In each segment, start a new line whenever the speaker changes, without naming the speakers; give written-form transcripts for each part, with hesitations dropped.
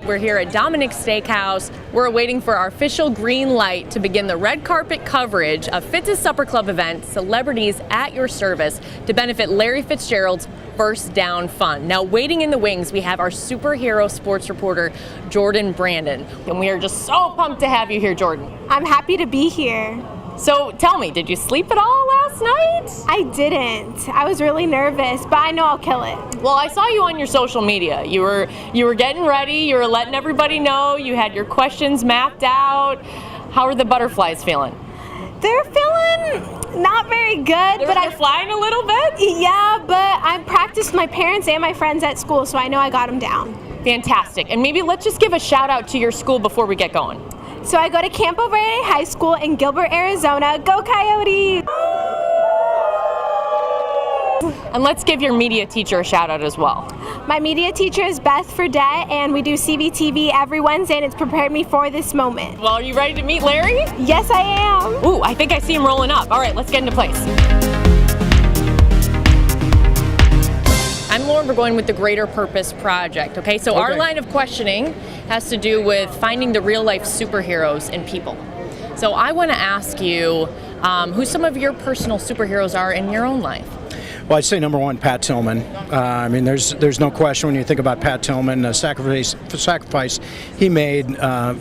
We're here at Dominic's Steakhouse. We're waiting for our official green light to begin the red carpet coverage of Fitz's Supper Club event, Celebrities at Your Service, to benefit Larry Fitzgerald's First Down Fund. Now, waiting in the wings, we have our superhero sports reporter, Jordan Brandon. And we are just so pumped to have you here, Jordan.
I'm happy to be here.
So tell me, did you sleep at all last night?
I didn't. I was really nervous, but I know I'll kill it.
Well, I saw you on your social media. You were getting ready, you were letting everybody know, you had your questions mapped out. How are the butterflies feeling?
They're feeling not very good, but
they're flying a little bit?
Yeah, but I practiced my parents and my friends at school, so I know I got them down.
Fantastic. And maybe let's just give a shout out to your school before we get going.
So I go to Campo Verde High School in Gilbert, Arizona. Go Coyotes!
And let's give your media teacher a shout out as well.
My media teacher is Beth Fredette, and we do CBTV every Wednesday, and it's prepared me for this moment.
Well, are you ready to meet Larry?
Yes, I am.
Ooh, I think I see him rolling up. All right, let's get into place. I'm Lauren. We're going with the Greater Purpose Project, okay? So our line of questioning has to do with finding the real-life superheroes in people. So I want to ask you who some of your personal superheroes are in your own life.
Well, I'd say number one, Pat Tillman. I mean, there's no question when you think about Pat Tillman, the sacrifice he made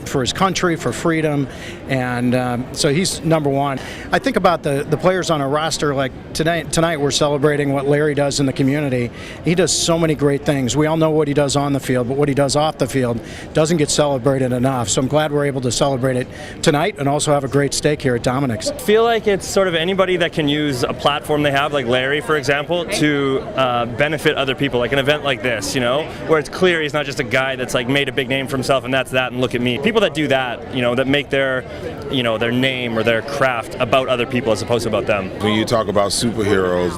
for his country, for freedom, and so he's number one. I think about the players on our roster. Like tonight we're celebrating what Larry does in the community. He does so many great things. We all know what he does on the field, but what he does off the field doesn't get celebrated enough. So I'm glad we're able to celebrate it tonight and also have a great steak here at Dominic's.
I feel like it's sort of anybody that can use a platform they have, like Larry, for example, to benefit other people, like an event like this, you know, where it's clear he's not just a guy that's like made a big name for himself and that's that and look at me. People that do that, you know, that make their name or their craft about other people as opposed to about them.
When you talk about superheroes,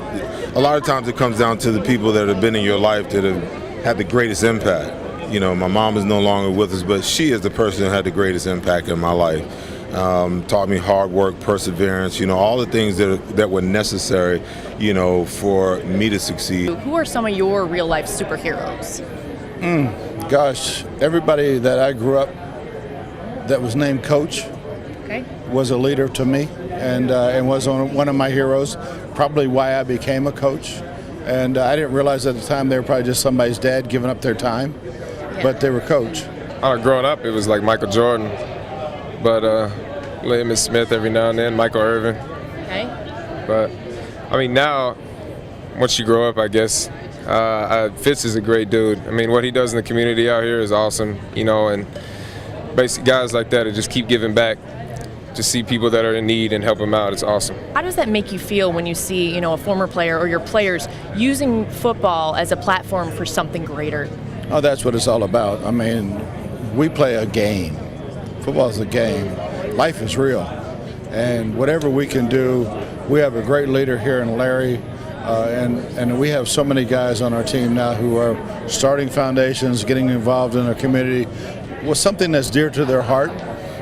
a lot of times it comes down to the people that have been in your life that have had the greatest impact. You know, my mom is no longer with us, but she is the person who had the greatest impact in my life. Taught me hard work, perseverance, you know, all the things that were necessary, you know, for me to succeed.
Who are some of your real life superheroes?
Gosh, everybody that I grew up that was named Coach was a leader to me and was one of my heroes, probably why I became a coach. And I didn't realize at the time they were probably just somebody's dad giving up their time, but they were coach.
Growing up, it was like Michael Jordan. But Liam Smith every now and then, Michael Irvin.
Okay.
But I mean, now once you grow up, I guess Fitz is a great dude. I mean, what he does in the community out here is awesome, you know, and basically guys like that that just keep giving back to see people that are in need and help them out. It's awesome.
How does that make you feel when you see, you know, a former player or your players using football as a platform for something greater?
Oh, that's what it's all about. I mean, we play a game. Football is a game. Life is real. And whatever we can do, we have a great leader here in Larry, and we have so many guys on our team now who are starting foundations, getting involved in our community with something that's dear to their heart.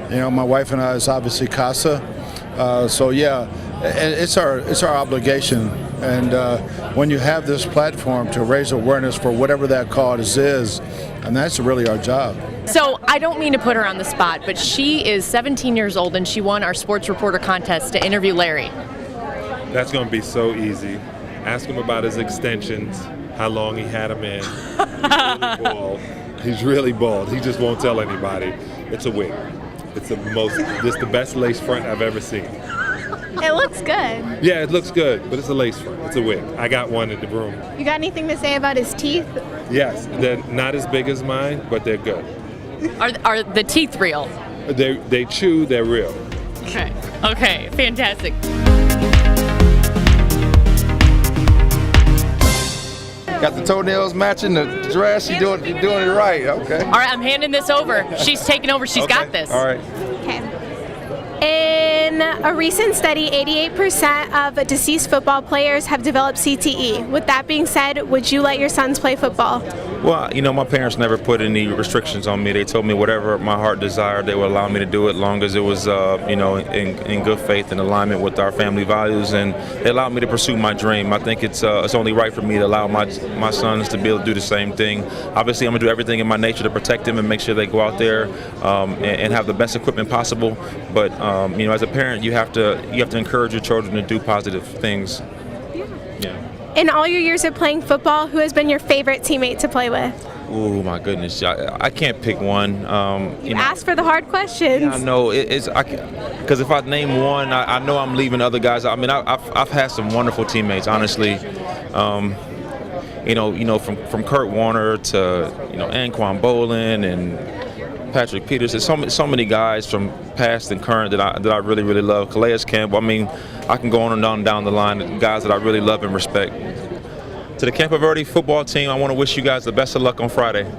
You know, my wife and I is obviously CASA. So yeah, it's our obligation. And when you have this platform to raise awareness for whatever that cause is, and that's really our job.
So I don't mean to put her on the spot, but she is 17 years old and she won our sports reporter contest to interview Larry.
That's going to be so easy. Ask him about his extensions, how long he had them in. He's really bald. He's really bald. He just won't tell anybody. It's a wig. It's the best lace front I've ever seen.
It looks good.
Yeah, it looks good, but it's a lace front. It's a wig. I got one in the room.
You got anything to say about his teeth?
Yes, they're not as big as mine, but they're good.
Are the teeth real?
They chew, they're real.
Okay, fantastic.
Got the toenails matching the dress. You're doing it right. Okay.
All right, I'm handing this over. She's taking over. She's got this.
All right.
Okay. In a recent study, 88% of deceased football players have developed CTE. With that being said, would you let your sons play football?
Well, you know, my parents never put any restrictions on me. They told me whatever my heart desired, they would allow me to do it, long as it was, you know, in good faith and alignment with our family values. And they allowed me to pursue my dream. I think it's only right for me to allow my sons to be able to do the same thing. Obviously, I'm gonna do everything in my nature to protect them and make sure they go out there and have the best equipment possible. But you know, as a parent, you have to encourage your children to do positive things. Yeah.
In all your years of playing football, who has been your favorite teammate to play with?
Oh my goodness, I can't pick one.
You asked for the hard questions.
Yeah, I know because if I name one, I know I'm leaving other guys. I mean, I've had some wonderful teammates, honestly. You know, from Kurt Warner to Anquan Bolin and Patrick Peterson. So many guys from past and current that I really love. Calais Campbell. I mean, I can go on and on down the line. Guys that I really love and respect. To the Campo Verde football team, I want to wish you guys the best of luck on Friday.